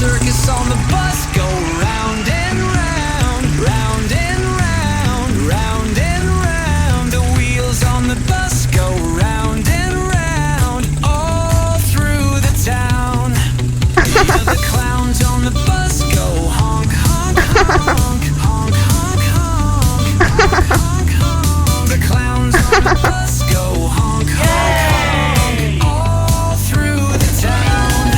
circus on the bus go round and round, round and round, round and round. The wheels on the bus go round and round, all through the town. The clowns on the bus go honk, honk, honk, honk, honk, honk, honk, honk, honk. The clowns on the bus go honk, honk, honk, all through the town.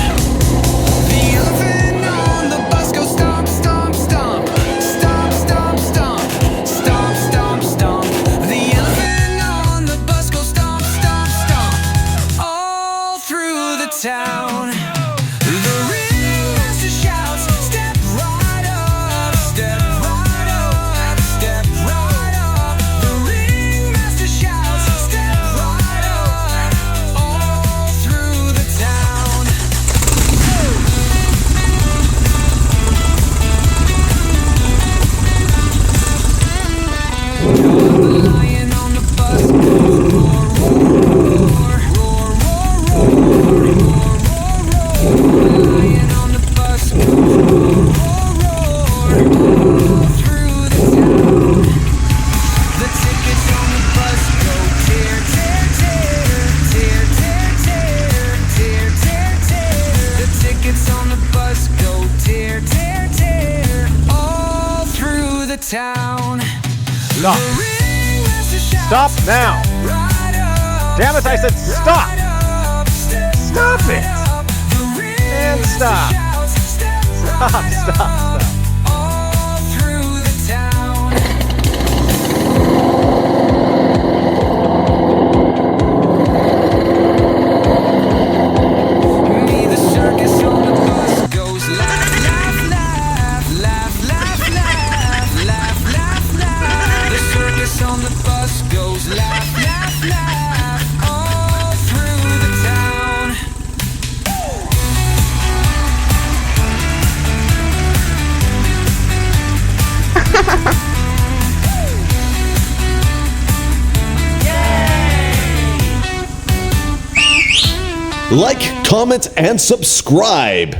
The elephant on the bus goes stomp, stomp, stomp, stomp, stomp, stomp, stomp, stomp, stomp. The elephant on the bus goes stomp, stomp, stomp, all through the town. The ringmaster shouts, step right up, step right up, step right up. The ringmaster shouts, step right up, all through the town. The lion on the bus goes roar, roar, roar, roar, roar, roar, roar, roar. The lion on the bus goes roar, roar, roar, through the town. The tickets on the bus go tear, tear, tear, tear, tear, tear, tear, tear, tear. The tickets on the bus go tear, tear, tear, all through the town. Stop. The ringmaster shouts, Stop now. right up, Damn it, I said stop. right up, step Stop right it. up. The And stop. ringmaster shouts, step Stop, right stop, up, stop. all through the town. Me, the circus on the bus goes laugh, laugh, laugh, laugh, laugh, laugh, laugh, laugh, laugh. The circus on the bus goes laugh, laugh, laugh, all through the town. Like, comment, and subscribe.